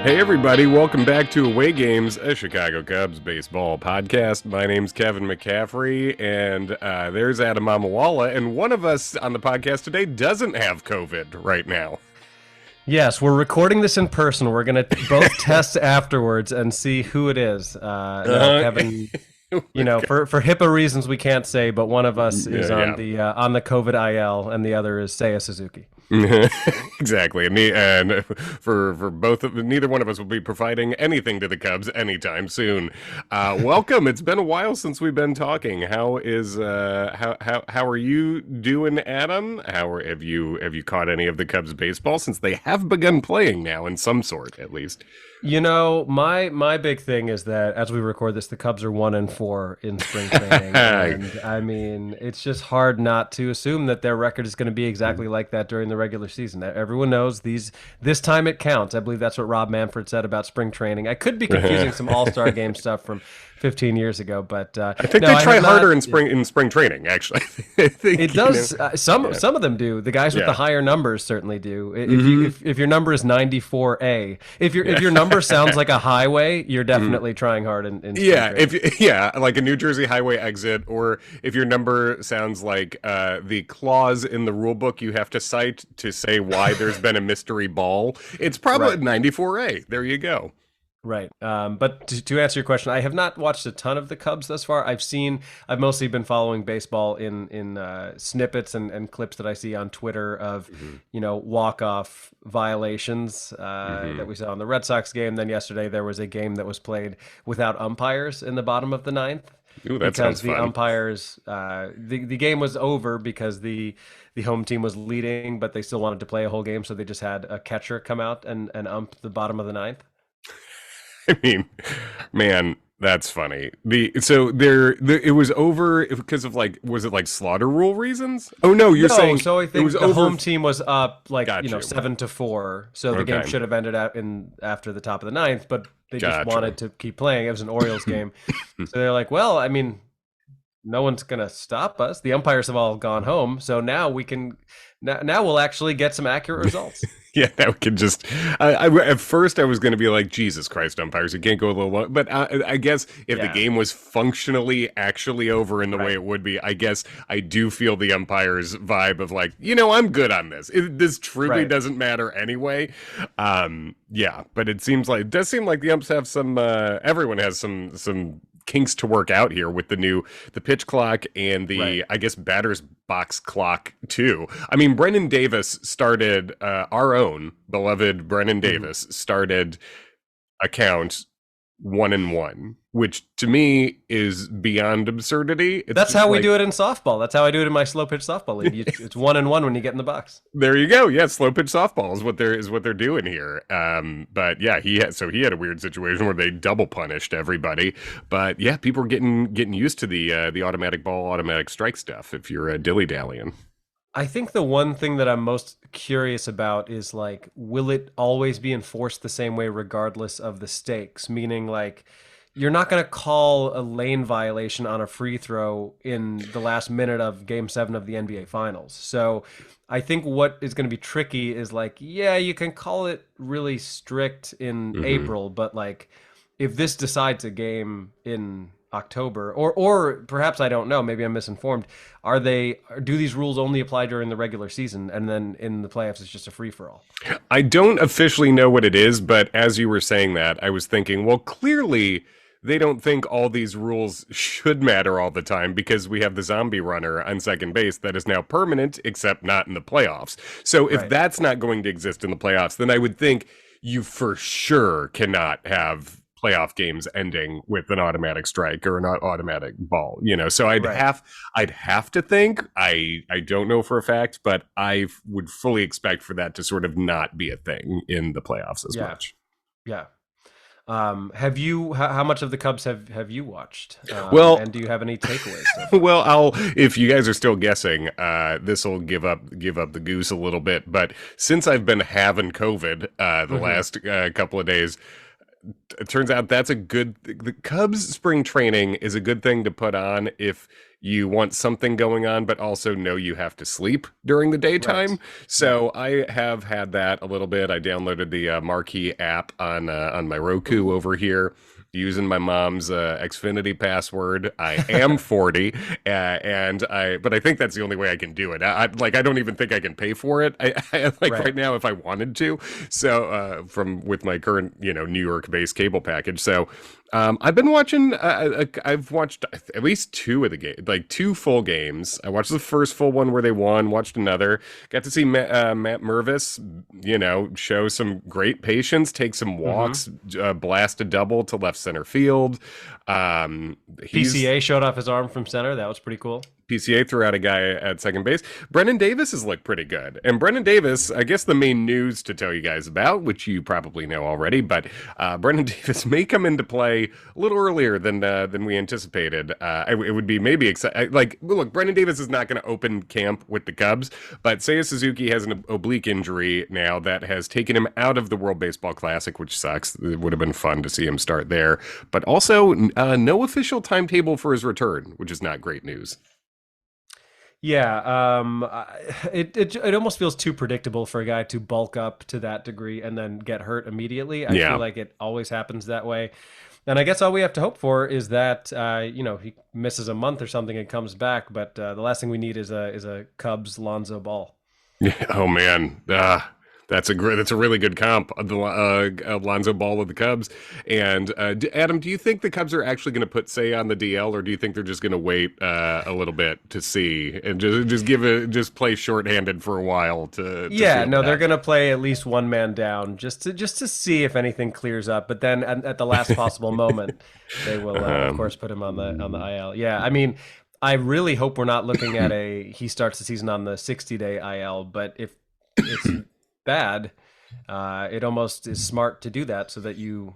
Hey everybody, welcome back to Away Games, a Chicago Cubs baseball podcast. My name's Kevin McCaffrey, and there's Adam Amawala, and one of us on the podcast today doesn't have COVID right now. Yes, we're recording this in person. We're going to both test afterwards and see who it is. No, Kevin, for HIPAA reasons we can't say, but one of us is on the COVID IL, and the other is Seiya Suzuki. Exactly, and for both of neither one of us will be providing anything to the Cubs anytime soon. Welcome. It's been a while since we've been talking. How is how are you doing, Adam? Have you caught any of the Cubs baseball since they have begun playing now in some sort, at least? You know, my big thing is that as we record this, the Cubs are 1-4 in spring training, and I mean, it's just hard not to assume that their record is going to be exactly like that during the regular season. Everyone knows this time it counts. I believe that's what Rob Manfred said about spring training. I could be confusing some All-Star game stuff from 15 years ago, but I think they try harder in spring training. Actually, I think it does. Some of them do. The guys with the higher numbers certainly do. If your number is 94A, if your number sounds like a highway, you're definitely trying hard in like a New Jersey highway exit, or if your number sounds like the clause in the rule book you have to cite to say why there's been a mystery ball, it's probably 94A. There you go. Right. But to answer your question, I have not watched a ton of the Cubs thus far. I've mostly been following baseball in snippets and clips that I see on Twitter of, walk-off violations that we saw in the Red Sox game. Then yesterday there was a game that was played without umpires in the bottom of the ninth. Ooh, that sounds fun. The umpires, the game was over because the home team was leading, but they still wanted to play a whole game, so they just had a catcher come out and ump the bottom of the ninth. I mean, man, that's funny. It was over because of was it like slaughter rule reasons? Oh no, saying so. I think it was the home team was up 7-4, so the game Okay. should have ended up after the top of the ninth, but they just wanted to keep playing. It was an Orioles game, so they're like, well, I mean, no one's gonna stop us. The umpires have all gone home, so now we can. Now we'll actually get some accurate results. Yeah, that we could just. At first, I was going to be like, Jesus Christ, umpires, you can't go a little long. But I guess if the game was functionally actually over in the way it would be, I guess I do feel the umpires' vibe of I'm good on this. This truly doesn't matter anyway. But it does seem like the umps have some. Everyone has some kinks to work out here with the pitch clock and the I guess batter's box clock too. I mean, Brennan Davis started our own beloved Brennan Davis started a count 1-1, which to me is beyond absurdity. That's how we do it in softball. That's how I do it in my slow pitch softball league. It's 1-1 when you get in the box. There you go. Yeah, slow pitch softball is what they're doing here. But yeah, he had a weird situation where they double punished everybody. But yeah, people are getting used to the automatic ball, automatic strike stuff. If you're dilly dallying. I think the one thing that I'm most curious about is will it always be enforced the same way regardless of the stakes? Meaning you're not going to call a lane violation on a free throw in the last minute of Game 7 of the NBA Finals. So I think what is going to be tricky is you can call it really strict in April, but if this decides a game in October, or perhaps I don't know, maybe I'm misinformed. Do these rules only apply during the regular season, and then in the playoffs it's just a free for all? I don't officially know what it is, but as you were saying that, I was thinking, well, clearly they don't think all these rules should matter all the time because we have the zombie runner on second base that is now permanent, except not in the playoffs. So if that's not going to exist in the playoffs, then I would think you for sure cannot have playoff games ending with an automatic strike or an automatic ball, so I'd have to think, I don't know for a fact, but I would fully expect for that to sort of not be a thing in the playoffs as much. Yeah. Have you, how much of the Cubs have you watched? And do you have any takeaways? Well, if you guys are still guessing, this will give up the goose a little bit, but since I've been having COVID, the last couple of days, it turns out the Cubs spring training is a good thing to put on if you want something going on, but also know you have to sleep during the daytime. Right. Right. So I have had that a little bit. I downloaded the Marquee app on my Roku Ooh. over here. Using my mom's Xfinity password. I am 40, but I think that's the only way I can do it. I don't even think I can pay for it. I like Right. right now if I wanted to. So from with my current, New York based cable package. So I've been watching. I've watched at least two of the game, like two full games. I watched the first full one where they won. Watched another. Got to see Matt Mervis, show some great patience, take some Hmm. walks, blast a double to left center field. He's PCA showed off his arm from center. That was pretty cool. PCA threw out a guy at second base. Brennan Davis has looked pretty good. And Brennan Davis, I guess the main news to tell you guys about, which you probably know already, but Brennan Davis may come into play a little earlier than we anticipated. It would be maybe exciting. Like, look, Brennan Davis is not going to open camp with the Cubs, but Seiya Suzuki has an oblique injury now that has taken him out of the World Baseball Classic, which sucks. It would have been fun to see him start there. But also, no official timetable for his return, which is not great news. Yeah, it almost feels too predictable for a guy to bulk up to that degree and then get hurt immediately. I feel Yeah. like it always happens that way. And I guess all we have to hope for is that he misses a month or something and comes back. But the last thing we need is a Cubs Lonzo Ball. Oh man, that's a really good comp. The Alonzo Ball of the Cubs. And Adam, do you think the Cubs are actually going to put Say on the DL, or do you think they're just going to wait a little bit to see and just play shorthanded for a while to Yeah, feel no, they're back? gonna play at least one man down just to see if anything clears up. But then at the last possible moment, they will of Um, course put him on the IL. Yeah, I mean, I really hope we're not looking at a he starts the season on the 60-day IL. But if it's bad, it almost is smart to do that so that you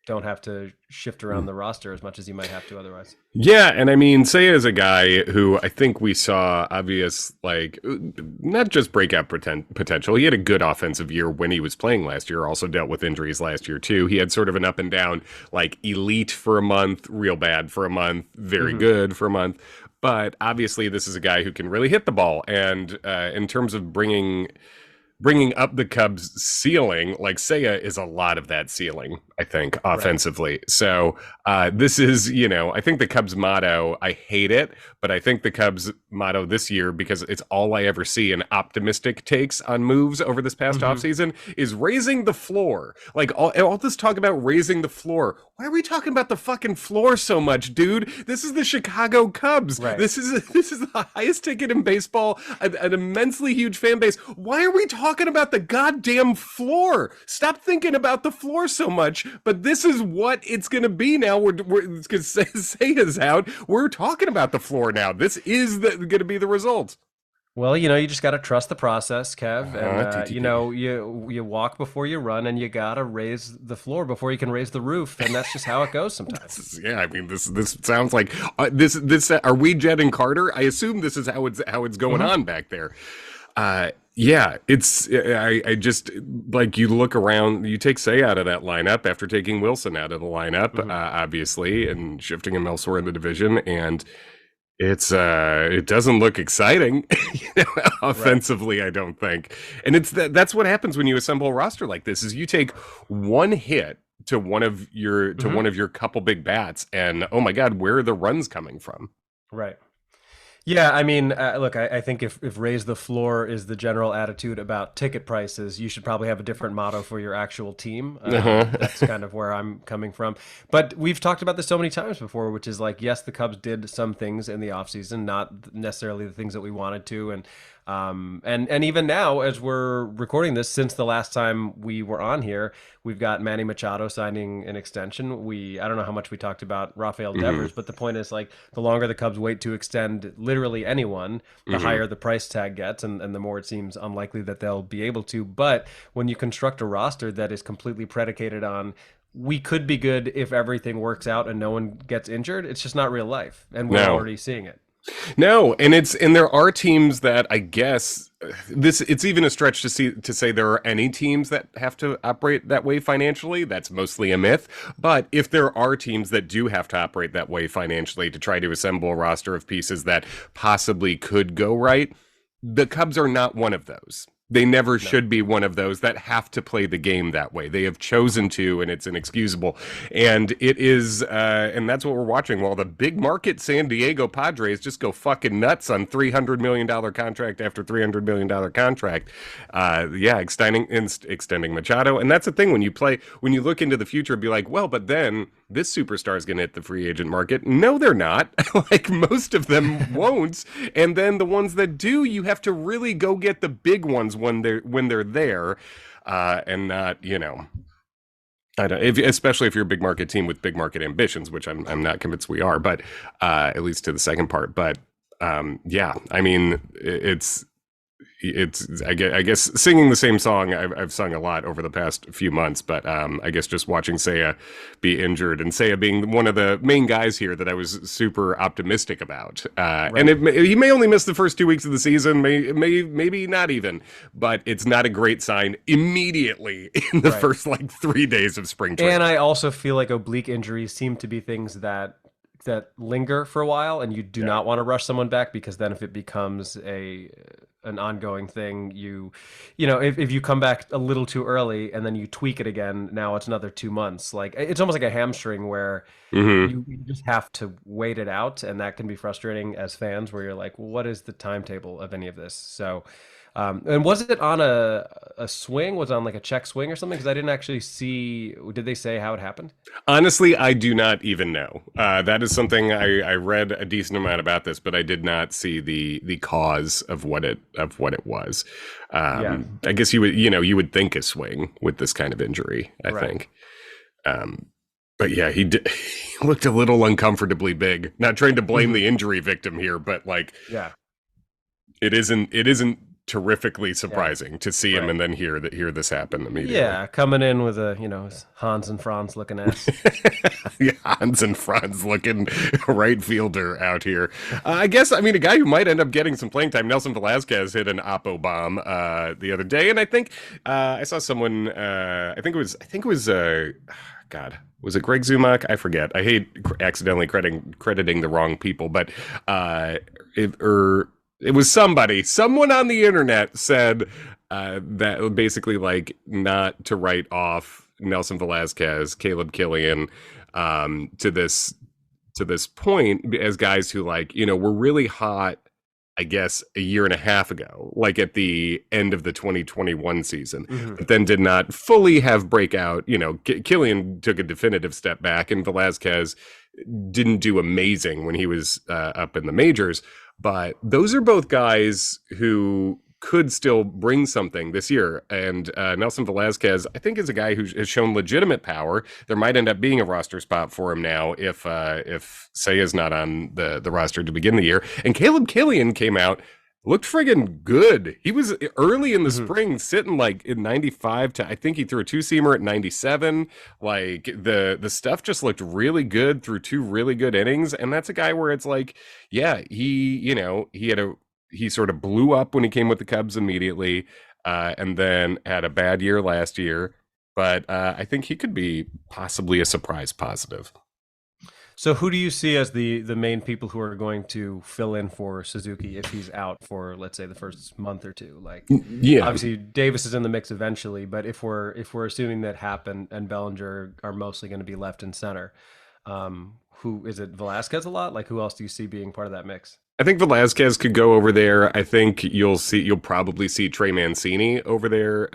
don't have to shift around the roster as much as you might have to otherwise. Yeah, and I mean, Seiya is a guy who I think we saw obvious, like, not just breakout potential. He had a good offensive year when he was playing last year, also dealt with injuries last year, too. He had sort of an up and down, like, elite for a month, real bad for a month, very Hmm. good for a month. But obviously, this is a guy who can really hit the ball. And in terms of bringing up the Cubs' ceiling, like Seiya is a lot of that ceiling, I think, Right. offensively. So this is, I think the Cubs' motto, I hate it, but I think the Cubs' motto this year, because it's all I ever see in optimistic takes on moves over this past Hmm. offseason, is raising the floor. Like all this talk about raising the floor. Why are we talking about the fucking floor so much, dude? This is the Chicago Cubs. Right. This is the highest ticket in baseball, an immensely huge fan base. Why are we talking about the goddamn floor? Stop thinking about the floor so much. But this is what it's going to be now. We're because Seiya's out. We're talking about the floor now. This is going to be the result. Well, you just got to trust the process, Kev, and TTP. you walk before you run, and you got to raise the floor before you can raise the roof, and that's just how it goes sometimes. Yeah, I mean this sounds like this. Are we Jed and Carter? I assume this is how it's going Hmm. on back there. Yeah, it's I just like you look around, you take Say out of that lineup after taking Wilson out of the lineup, Hmm. obviously, and shifting him elsewhere in the division, and it doesn't look exciting, Right. offensively, I don't think. And that's what happens when you assemble a roster like this is you take one hit to Hmm. one of your couple big bats, and oh my God, where are the runs coming from? Right. Yeah, I mean, look, I think if raise the floor is the general attitude about ticket prices, you should probably have a different motto for your actual team. That's Uh-huh. kind of where I'm coming from. But we've talked about this so many times before, which is like, yes, the Cubs did some things in the offseason, not necessarily the things that we wanted to. And even now, as we're recording this, since the last time we were on here, we've got Manny Machado signing an extension. I don't know how much we talked about Rafael Hmm. Devers, but the point is like the longer the Cubs wait to extend literally anyone, the Hmm. higher the price tag gets, and the more it seems unlikely that they'll be able to. But when you construct a roster that is completely predicated on we could be good if everything works out and no one gets injured, it's just not real life, and we're No. already seeing it. No, and there are teams that I guess this it's even a stretch to say there are any teams that have to operate that way financially. That's mostly a myth. But if there are teams that do have to operate that way financially to try to assemble a roster of pieces that possibly could go right, the Cubs are not one of those. They never No. should be one of those that have to play the game that way. They have chosen to, and it's inexcusable. And it is, and that's what we're watching. While the big market San Diego Padres just go fucking nuts on $300 million contract after $300 million contract. Yeah, extending Machado, and that's the thing when you play when you look into the future, be like, well, but then this superstar is going to hit the free agent market. No, they're not. Like most of them won't. And then the ones that do, you have to really go get the big ones when they're there, and not I don't, especially if you're a big market team with big market ambitions, which I'm not convinced we are, but at least to the second part. But yeah, I mean, it's I guess singing the same song I've sung a lot over the past few months, but I guess just watching Seiya be injured and Seiya being one of the main guys here that I was super optimistic about, and Right. he may only miss the first 2 weeks of the season, maybe not even, but it's not a great sign immediately in the Right. first like 3 days of spring And training. I also feel like oblique injuries seem to be things that linger for a while, and you do Yeah. not want to rush someone back because then if it becomes a an ongoing thing, if you come back a little too early and then you tweak it again, now it's another 2 months. Like it's almost like a hamstring where Hmm. you just have to wait it out, and that can be frustrating as fans where you're like, well, what is the timetable of any of this? So and was it on a swing? Was it on like a check swing or something? Because I didn't actually see. Did they say how it happened? Honestly, I do not even know. That is something I read a decent amount about this, but I did not see the cause of what it was. Yeah, I guess you would think a swing with this kind of injury. I right. think, but yeah, he looked a little uncomfortably big. Not trying to blame Hmm. the injury victim here, but like Yeah, it isn't terrifically yeah, surprising to see him right. and then hear this happen immediately. Yeah, coming in with a his Hans and Franz looking ass. Hans and Franz looking right fielder out here. I guess, I mean, a guy who might end up getting some playing time, Nelson Velasquez hit an Oppo bomb the other day. And I think I saw someone, God, was it Greg Zumock? I forget. I hate accidentally crediting the wrong people, but it was someone on the internet said that basically like not to write off Nelson Velasquez, Caleb Killian, to this point as guys who like were really hot. I guess a year and a half ago, like at the end of the 2021 season, Hmm. but then did not fully have breakout. Killian took a definitive step back, and Velasquez didn't do amazing when he was up in the majors. But those are both guys who could still bring something this year. And Nelson Velasquez, I think, is a guy who has shown legitimate power. There might end up being a roster spot for him now if Seiya's not on the roster to begin the year. And Caleb Killian came out. Looked friggin' good. He was early in the Hmm. spring, sitting like in 95 to I think he threw a two-seamer at 97. Like the stuff just looked really good through two really good innings. And that's a guy where it's like, yeah, he sort of blew up when he came with the Cubs immediately, and then had a bad year last year. But I think he could be possibly a surprise positive. So who do you see as the main people who are going to fill in for Suzuki if he's out for, let's say, the first month or two? Like Yeah, obviously Davis is in the mix eventually, but if we're assuming that Happ and Bellinger are mostly going to be left and center, who is it? Velasquez a lot? Like who else do you see being part of that mix? I think Velasquez could go over there. I think you'll probably see Trey Mancini over there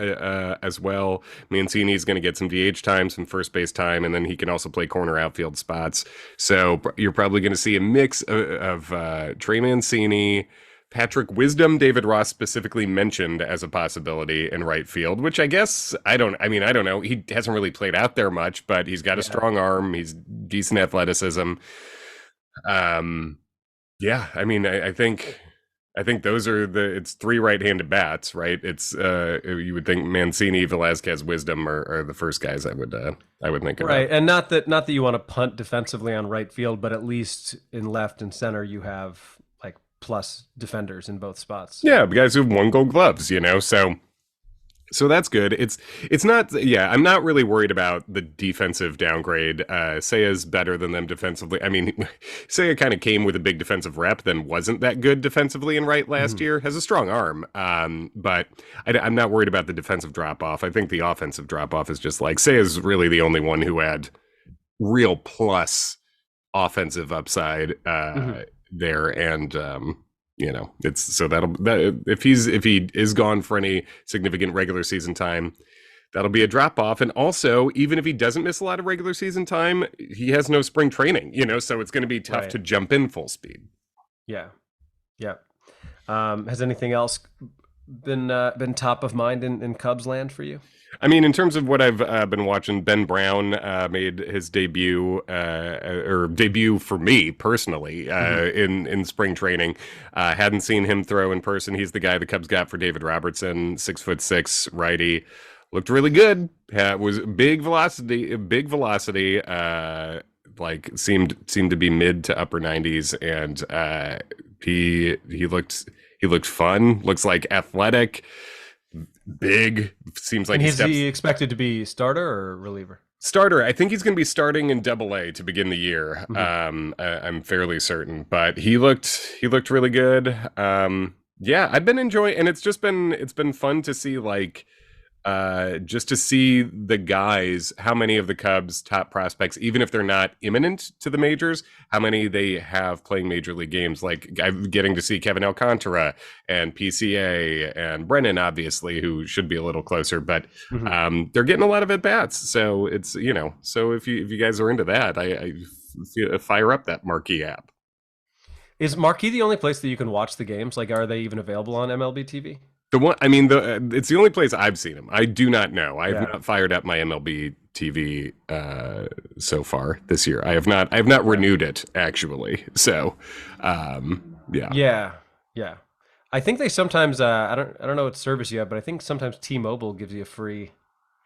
as well. Mancini's going to get some DH time, some first base time, and then he can also play corner outfield spots. So you're probably going to see a mix of Trey Mancini, Patrick Wisdom, David Ross specifically mentioned as a possibility in right field, which I guess I don't know. He hasn't really played out there much, but he's got a Yeah. strong arm. He's decent athleticism. Um, yeah, I mean, I think those are it's three right-handed bats, right? It's you would think Mancini, Velasquez, Wisdom are the first guys I would think about. Right, and not that you want to punt defensively on right field, but at least in left and center you have plus defenders in both spots. So. Yeah, guys who have won Gold Gloves, so that's good. It's not, yeah, I'm not really worried about the defensive downgrade. Seiya's better than them defensively. I mean, Seiya kind of came with a big defensive rep, then wasn't that good defensively in right last year. Has a strong arm, but I'm not worried about the defensive drop off. I think the offensive drop off is just like Seiya's really the only one who had real plus offensive upside there, and it's so if he is gone for any significant regular season time, that'll be a drop off. And also, even if he doesn't miss a lot of regular season time, he has no spring training, so it's going to be tough to jump in full speed. Yeah. Has anything else been top of mind in Cubs land for you? I mean, in terms of what I've been watching, Ben Brown made his debut, or debut for me personally, in spring training. Hadn't seen him throw in person. He's the guy the Cubs got for David Robertson, 6'6" righty. Looked really good. Was big velocity. Like seemed to be mid to upper 90s, and he looked fun. Looks like athletic. Big, seems like is he expected to be starter or reliever? Starter. I think he's going to be starting in Double-A to begin the year. I'm fairly certain, but he looked really good. Yeah, I've been enjoying, and it's been fun to see just to see the guys, how many of the Cubs' top prospects, even if they're not imminent to the majors, how many they have playing major league games. Like I'm getting to see Kevin Alcantara and PCA and Brennan, obviously, who should be a little closer, but they're getting a lot of at bats. So it's so if you guys are into that, I fire up that Marquee app. Is Marquee the only place that you can watch the games? Like, are they even available on MLB TV? It's the only place I've seen him. I do not know. I have not fired up my MLB TV so far this year. I have not renewed it actually. So, yeah. I think they sometimes I don't know what service you have, but I think sometimes T-Mobile gives you a free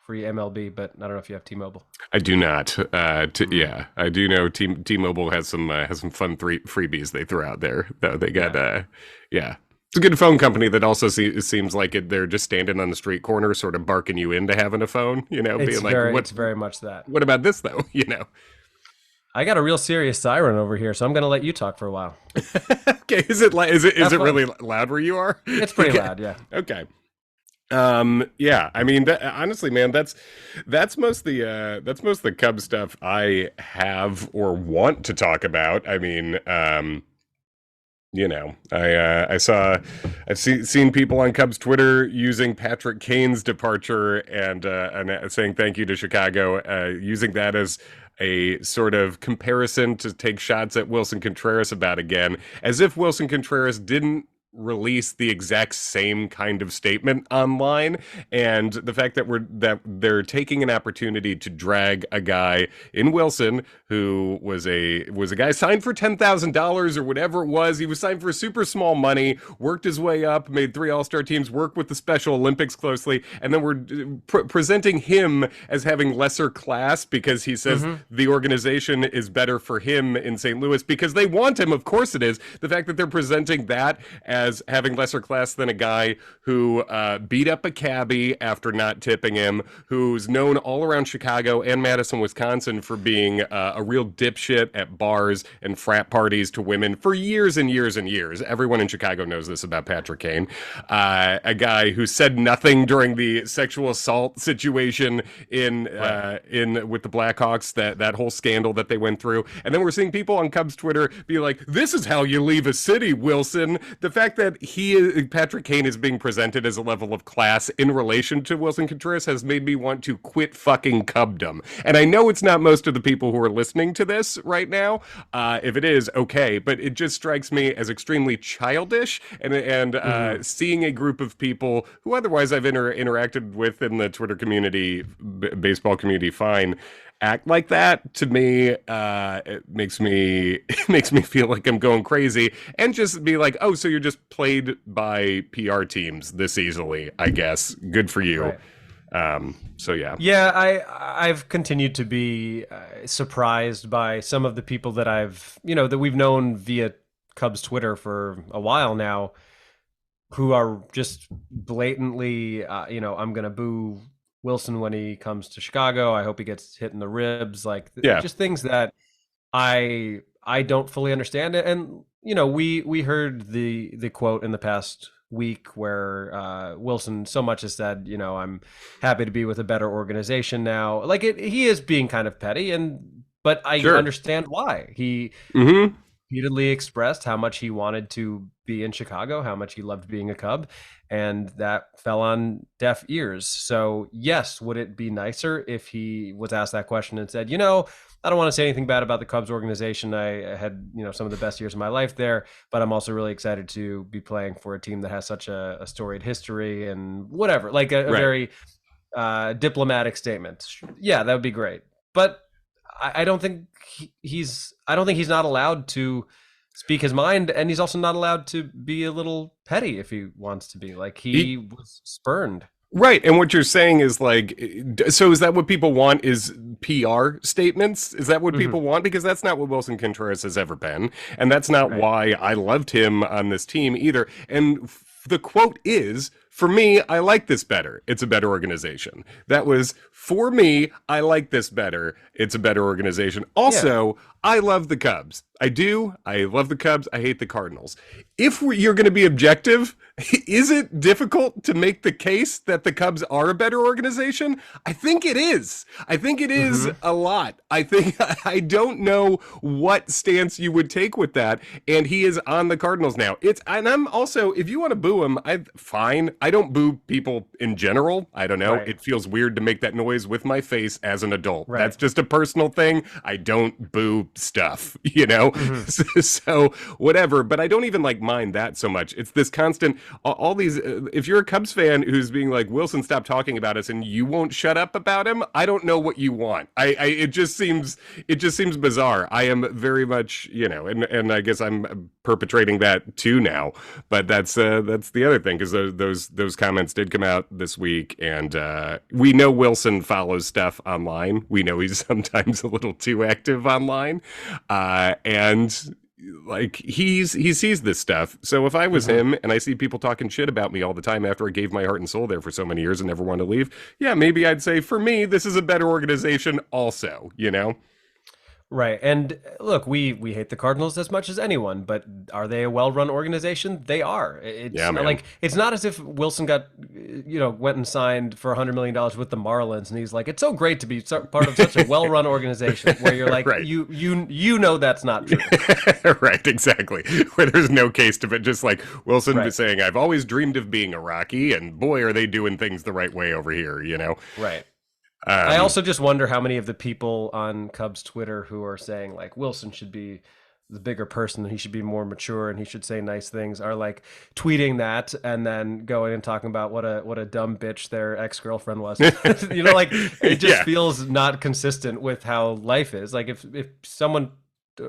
MLB, but I don't know if you have T-Mobile. I do not. I do know T-Mobile has some fun freebies they throw out there. Though they got It's a good phone company that also seems like they're just standing on the street corner, sort of barking you into having a phone, being like, it's very much that. What about this, though? I got a real serious siren over here, so I'm going to let you talk for a while. Okay. Is it really loud where you are? It's pretty loud, yeah. Okay. Yeah. I mean, honestly, man, that's most of the Cubs stuff I have or want to talk about. I mean, I've seen people on Cubs Twitter using Patrick Kane's departure and saying thank you to Chicago, using that as a sort of comparison to take shots at Wilson Contreras about again, as if Wilson Contreras didn't release the exact same kind of statement online, and the fact that they're taking an opportunity to drag a guy in Wilson who was a guy signed for $10,000 or whatever it was. He was signed for super small money, worked his way up, made 3 All-Star teams, worked with the Special Olympics closely, and then we're presenting him as having lesser class because he says the organization is better for him in St. Louis because they want him. Of course it is. The fact that they're presenting that as having lesser class than a guy who beat up a cabbie after not tipping him, who's known all around Chicago and Madison, Wisconsin for being a real dipshit at bars and frat parties to women for years and years and years. Everyone in Chicago knows this about Patrick Kane. A guy who said nothing during the sexual assault situation in with the Blackhawks, that whole scandal that they went through. And then we're seeing people on Cubs Twitter be like, this is how you leave a city, Wilson. The fact that Patrick Kane is being presented as a level of class in relation to Wilson Contreras has made me want to quit fucking Cubdom. And I know it's not most of the people who are listening to this right now. If it is, okay, but it just strikes me as extremely childish, and seeing a group of people who otherwise I've interacted with in the Twitter community, baseball community, fine, act like that, to me, it makes me feel like I'm going crazy, and just be like, oh, so you're just played by PR teams this easily, I guess. Good for you. Right. So yeah, I've continued to be surprised by some of the people that that we've known via Cubs Twitter for a while now who are just blatantly, I'm going to boo Wilson when he comes to Chicago. I hope he gets hit in the ribs. Like Yeah, just things that I don't fully understand it. And we heard the quote in the past week where Wilson so much has said, I'm happy to be with a better organization now. Like he is being kind of petty, but I sure. understand why. He Mm-hmm. repeatedly expressed how much he wanted to be in Chicago, how much he loved being a Cub, and that fell on deaf ears. So, yes, would it be nicer if he was asked that question and said, I don't want to say anything bad about the Cubs organization. I had, some of the best years of my life there, but I'm also really excited to be playing for a team that has such a storied history and whatever, like a Right. very diplomatic statement. Yeah, that would be great. But I don't think I don't think he's not allowed to speak his mind, and he's also not allowed to be a little petty if he wants to be. Like he was spurned. Right. And what you're saying is like, so is that what people want is PR statements? Is that what Mm-hmm. people want? Because that's not what Wilson Contreras has ever been. And that's not Right. why I loved him on this team either. And the quote is, for me, I like this better. It's a better organization. That was, for me, I like this better. It's a better organization. Yeah. Also, I love the Cubs. I do. I love the Cubs. I hate the Cardinals. If you're going to be objective, is it difficult to make the case that the Cubs are a better organization? I think it is. I think it is Mm-hmm. a lot. I think I don't know what stance you would take with that. And he is on the Cardinals now. And I'm also, if you want to boo him, I fine. I don't boo people in general. I don't know. Right. It feels weird to make that noise with my face as an adult. Right. That's just a personal thing. I don't boo stuff, Mm-hmm. So whatever. But I don't even like mind that so much. It's this constant, all these. If you're a Cubs fan who's being like, Wilson, stop talking about us, and you won't shut up about him, I don't know what you want. It just seems bizarre. I am very much, and I guess I'm perpetrating that too now. But that's the other thing, because those comments did come out this week, and we know Wilson follows stuff online. We know he's sometimes a little too active online, and like he sees this stuff. So if I was Mm-hmm. him and I see people talking shit about me all the time after I gave my heart and soul there for so many years and never wanted to leave, yeah, maybe I'd say for me this is a better organization also. Right. And look, we hate the Cardinals as much as anyone, but are they a well-run organization? They are. It's Yeah, not man. like it's not as if Wilson got went and signed for $100 million with the Marlins and he's like, it's so great to be part of such a well-run organization where you're like, Right. you know that's not true. Right, exactly. Where there's no case to it, just like Wilson Right. was saying, I've always dreamed of being a Rocky, and boy, are they doing things the right way over here. Right. I Um, also just wonder how many of the people on Cubs Twitter who are saying like Wilson should be the bigger person and he should be more mature and he should say nice things are like tweeting that and then going and talking about what a dumb bitch their ex-girlfriend was. Like it just yeah. feels not consistent with how life is. Like if someone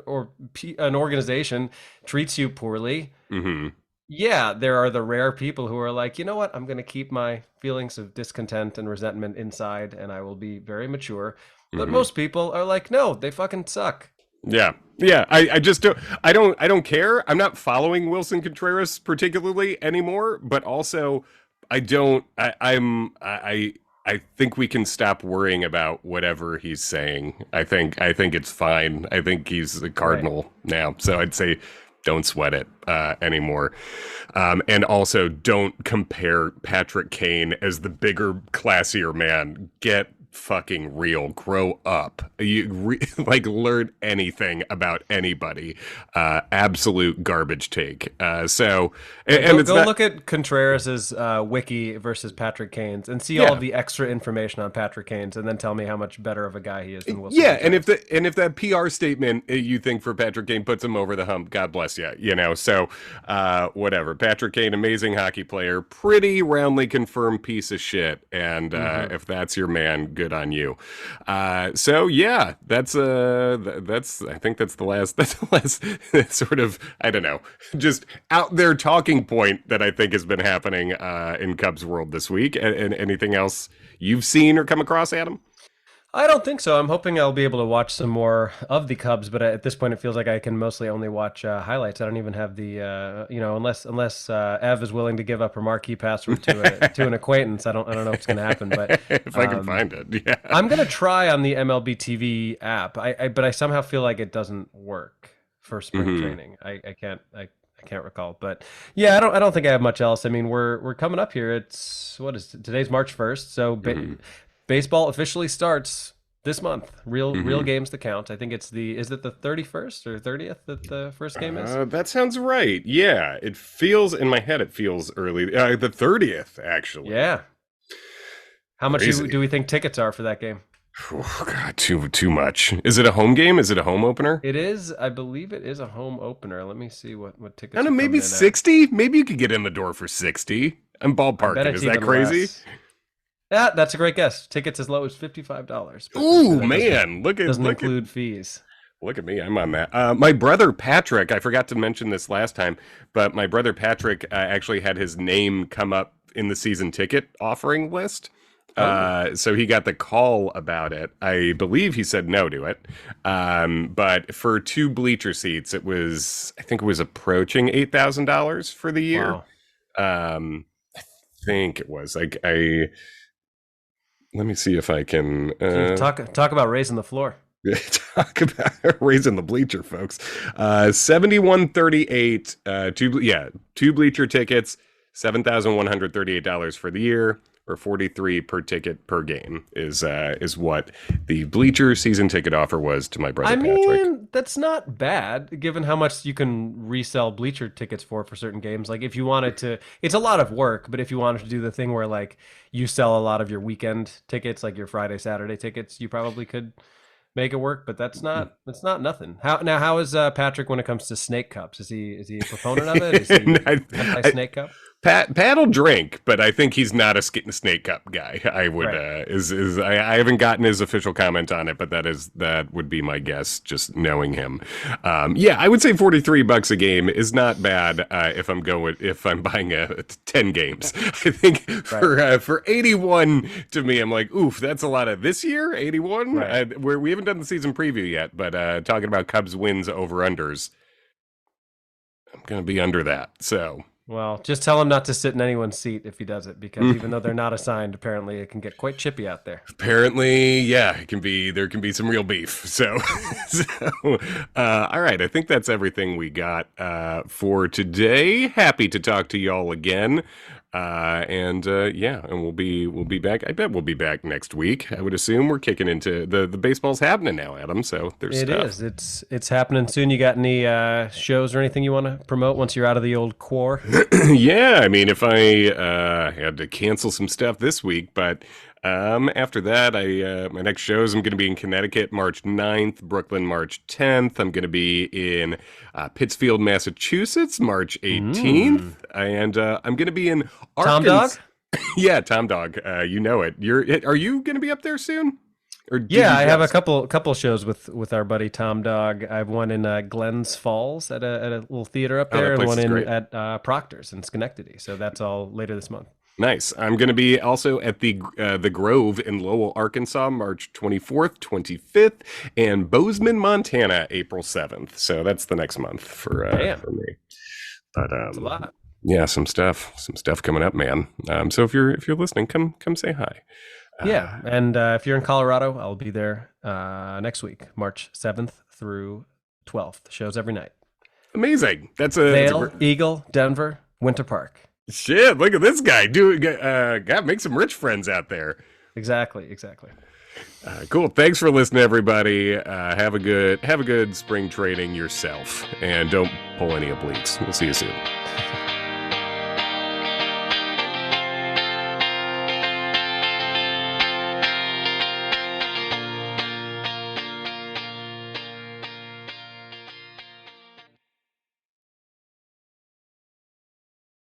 or an organization treats you poorly, Hmm. yeah, there are the rare people who are like, you know what? I'm going to keep my feelings of discontent and resentment inside and I will be very mature. But Hmm. most people are like, no, they fucking suck. Yeah. Yeah. I just I don't care. I'm not following Wilson Contreras particularly anymore, but also I don't I think we can stop worrying about whatever he's saying. I think it's fine. I think he's a Right. Cardinal now. So I'd say don't sweat it anymore. And also don't compare Patrick Kane as the bigger, classier man. Get fucking real. Grow up. Like learn anything about anybody. Absolute garbage take. So Yeah, and it's go not. look at Contreras's wiki versus Patrick Kane's and see all Yeah. of the extra information on Patrick Kane's and then tell me how much better of a guy he is than Wilson Yeah, and Contreras. if that PR statement you think for Patrick Kane puts him over the hump, God bless you. So whatever. Patrick Kane, amazing hockey player, pretty roundly confirmed piece of shit, and Hmm. if that's your man, good on you. So yeah, that's I think that's the last sort of, I don't know, just out there talking point that I think has been happening in Cubs world this week. And anything else you've seen or come across, Adam? I don't think so. I'm hoping I'll be able to watch some more of the Cubs, but at this point, it feels like I can mostly only watch highlights. I don't even have the, unless Ev is willing to give up her marquee password to an acquaintance. I don't know what's going to happen, but If I can find it, yeah. I'm going to try on the MLB TV app. But I somehow feel like it doesn't work for spring training. I can't recall, but yeah, I don't think I have much else. I mean, we're coming up here. Today's March 1st, so baseball officially starts this month. Real games to count. I think is it the 31st or 30th that the first game is? That sounds right. Yeah, it feels in my head. It feels early. The 30th, actually. Yeah. How much Crazy. do we think tickets are for that game? Oh, God, too much. Is it a home game? Is it a home opener? It is. I believe it is a home opener. Let me see what tickets. I don't know, maybe 60. Maybe you could get in the door for 60. I'm ballparking. Is that crazy? Less. Yeah, that's a great guess. Tickets as low as $55. Ooh, man, doesn't include fees. Look at me, I'm on that. My brother Patrick, I forgot to mention this last time, but my brother Patrick actually had his name come up in the season ticket offering list. So he got the call about it. I believe he said no to it. But for 2 bleacher seats, I think it was approaching $8,000 for the year. Wow. I think it was let me see if I can talk about raising the floor. Talk about raising the bleacher, folks. 7138. Two bleacher tickets, $7,138 for the year, or $43 per ticket per game is what the bleacher season ticket offer was to my brother Patrick. I mean, that's not bad given how much you can resell bleacher tickets for certain games. Like if you wanted to, it's a lot of work, but if you wanted to do the thing where like you sell a lot of your weekend tickets, like your Friday, Saturday tickets, you probably could make it work, but that's not nothing. How is Patrick when it comes to snake cups? Is he a proponent of it? Is he anti-snake cup? Pat'll drink, but I think he's not a snake cup guy. I would right. I haven't gotten his official comment on it, but that would be my guess, just knowing him. I would say $43 a game is not bad if I'm buying 10 games. I think for 81 to me, I'm like, oof, that's a lot of this year. 81. Right. We haven't done the season preview yet, but talking about Cubs wins over unders, I'm gonna be under that. So. Well, just tell him not to sit in anyone's seat if he does it, because even though they're not assigned, apparently it can get quite chippy out there. Apparently, yeah, there can be some real beef. So all right, I think that's everything we got for today. Happy to talk to y'all again. And we'll be back. I bet we'll be back next week. I would assume we're kicking into the baseball's happening now, Adam. So there's stuff. It's happening soon. You got any shows or anything you want to promote once you're out of the old core? Yeah, I mean, if I had to cancel some stuff this week, but after that, my next shows, I'm going to be in Connecticut March 9th, Brooklyn March 10th. I'm going to be in Pittsfield, Massachusetts March 18th, and I'm going to be in Arkansas. Tom Dog? Yeah, Tom Dog. You know it. Are you going to be up there soon? I have a couple shows with our buddy Tom Dog. I have one in Glens Falls at a little theater up there, and one at Proctor's in Schenectady. So that's all later this month. Nice. I'm going to be also at the Grove in Lowell, Arkansas, March 24th, 25th, and Bozeman, Montana, April 7th. So that's the next month for me. But that's a lot. Yeah, some stuff coming up, man. So if you're listening, come say hi. Yeah, and if you're in Colorado, I'll be there next week, March 7th through 12th. The show's every night. Amazing. Vail, Eagle, Denver, Winter Park. Shit, look at this guy. God, make some rich friends out there. Exactly. Cool. Thanks for listening, everybody. Have a good spring training yourself, and don't pull any obliques. We'll see you soon.